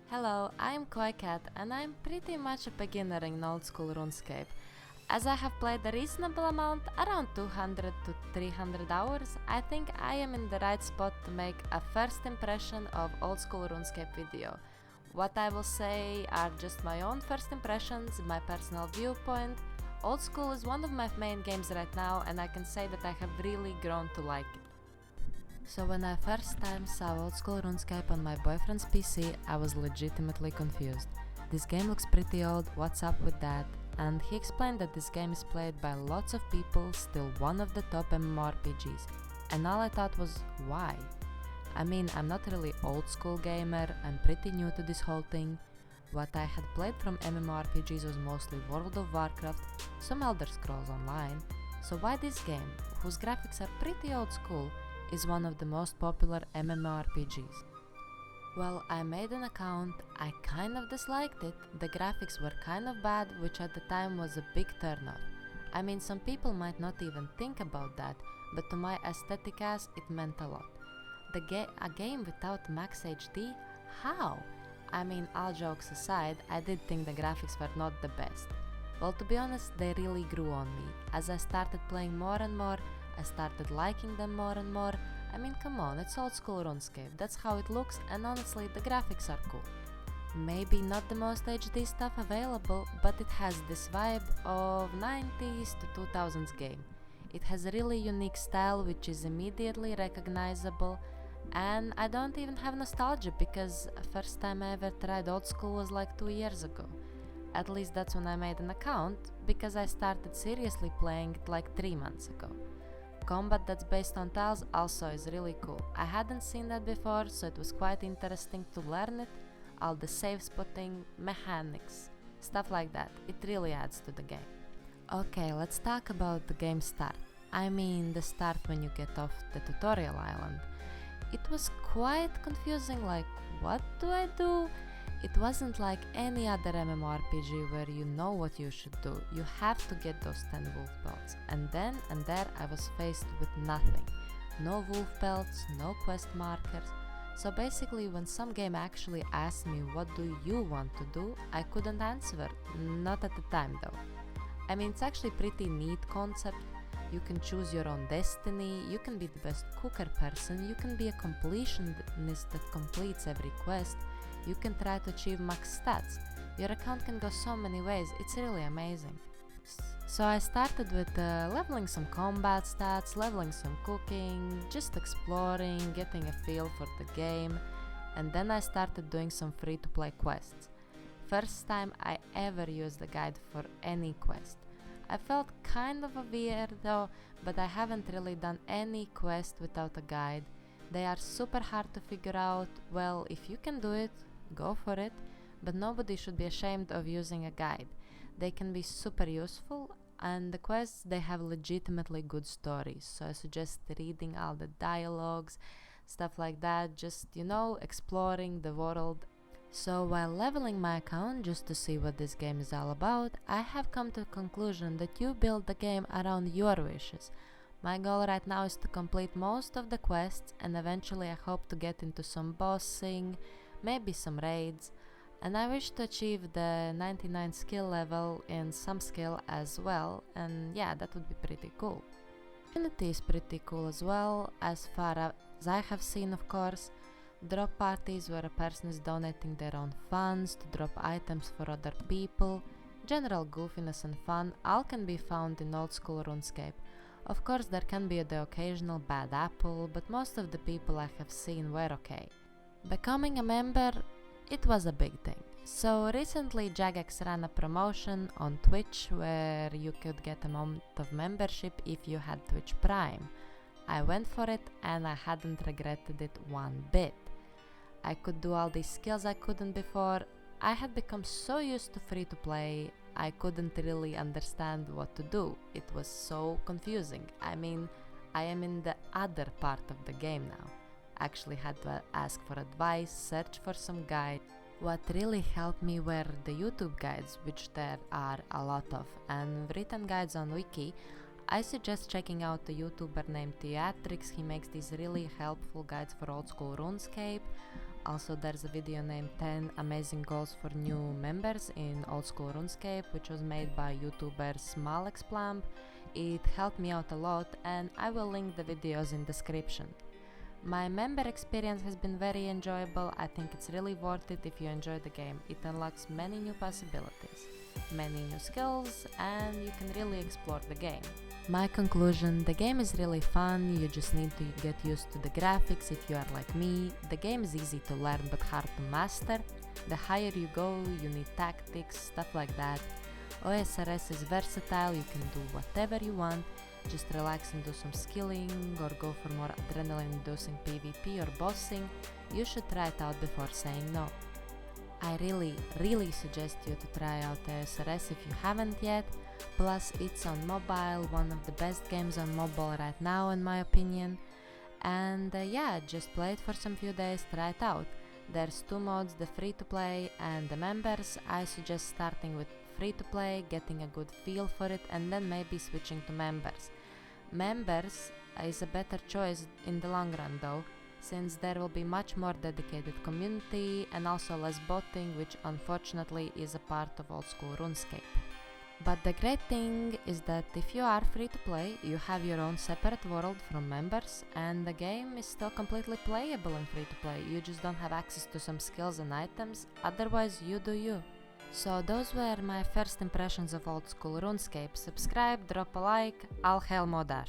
Hello, I'm KoiCat and I'm pretty much a beginner in old school Runescape. As I have played a reasonable amount, around 200 to 300 hours, I think I am in the right spot to make a first impression of old school Runescape video. What I will say are just my own first impressions, my personal viewpoint. Old school is one of my main games right now and I can say that I have really grown to like it. So when I first time saw old school RuneScape on my boyfriend's PC, I was legitimately confused. This game looks pretty old, what's up with that? And he explained that this game is played by lots of people, still one of the top MMORPGs. And all I thought was, why? I mean, I'm not really old school gamer, I'm pretty new to this whole thing. What I had played from MMORPGs was mostly World of Warcraft, some Elder Scrolls Online. So why this game, whose graphics are pretty old school, is one of the most popular MMORPGs? Well, I made an account, I kind of disliked it, the graphics were kind of bad, which at the time was a big turnoff. I mean, some people might not even think about that, but to my aesthetic ass it meant a lot. A game without max HD? How? I mean, all jokes aside, I did think the graphics were not the best. Well, to be honest, they really grew on me. As I started playing more and more, I started liking them more and more. I mean, come on, it's old school RuneScape, that's how it looks, and honestly, the graphics are cool. Maybe not the most HD stuff available, but it has this vibe of 90s to 2000s game. It has a really unique style which is immediately recognizable, and I don't even have nostalgia because first time I ever tried old school was like 2 years ago. At least that's when I made an account, because I started seriously playing it like 3 months ago. Combat that's based on tiles also is really cool. I hadn't seen that before, so it was quite interesting to learn it. All the save spotting, mechanics, stuff like that. It really adds to the game. Okay, let's talk about the game start. I mean the start when you get off the tutorial island. It was quite confusing, like what do I do? It wasn't like any other MMORPG where you know what you should do. You have to get those 10 wolf belts. And then and there I was faced with nothing. No wolf belts, no quest markers. So basically when some game actually asked me what do you want to do, I couldn't answer. Not at the time though. I mean, it's actually pretty neat concept. You can choose your own destiny, you can be the best cooker person, you can be a completionist that completes every quest. You can try to achieve max stats. Your account can go so many ways, it's really amazing. So I started with leveling some combat stats, leveling some cooking, just exploring, getting a feel for the game, and then I started doing some free to play quests. First time I ever used a guide for any quest. I felt kind of a weirdo, but I haven't really done any quest without a guide. They are super hard to figure out. Well, if you can do it, go for it, but nobody should be ashamed of using a guide. They can be super useful, and the quests, they have legitimately good stories, so I suggest reading all the dialogues, stuff like that, just, exploring the world. So while leveling my account just to see what this game is all about, I have come to the conclusion that you build the game around your wishes. My goal right now is to complete most of the quests, and eventually I hope to get into some bossing, maybe some raids, and I wish to achieve the 99 skill level in some skill as well, and yeah, that would be pretty cool. Community is pretty cool as well, as far as I have seen, of course. Drop parties where a person is donating their own funds to drop items for other people. General goofiness and fun all can be found in old school RuneScape. Of course there can be the occasional bad apple, but most of the people I have seen were okay. Becoming a member, it was a big thing. So recently Jagex ran a promotion on Twitch where you could get a month of membership if you had Twitch Prime. I went for it and I hadn't regretted it one bit. I could do all these skills I couldn't before. I had become so used to free to play, I couldn't really understand what to do. It was so confusing. I mean, I am in the other part of the game now. Actually had to ask for advice, search for some guide. What really helped me were the YouTube guides, which there are a lot of, and written guides on Wiki. I suggest checking out the YouTuber named Theatrix. He makes these really helpful guides for old school RuneScape. Also, there's a video named 10 Amazing Goals for New Members in Old School Runescape, which was made by YouTuber Smalexplump. It helped me out a lot, and I will link the videos in description. My member experience has been very enjoyable. I think it's really worth it if you enjoy the game. It unlocks many new possibilities, many new skills, and you can really explore the game. My conclusion: the game is really fun, you just need to get used to the graphics if you are like me. The game is easy to learn but hard to master. The higher you go, you need tactics, stuff like that. OSRS is versatile, you can do whatever you want. Just relax and do some skilling, or go for more adrenaline-inducing PvP or bossing. You should try it out before saying no. I really suggest you to try out OSRS if you haven't yet. Plus, it's on mobile, one of the best games on mobile right now in my opinion. And yeah, just play it for some few days, try it out. There's two modes, the free to play and the members. I suggest starting with free to play, getting a good feel for it, and then maybe switching to members. Members is a better choice in the long run though, since there will be much more dedicated community and also less botting, which unfortunately is a part of old school RuneScape. But the great thing is that if you are free to play, you have your own separate world from members, and the game is still completely playable in free to play. You just don't have access to some skills and items, otherwise you do you. So those were my first impressions of old school RuneScape. Subscribe, drop a like, all hail Modash.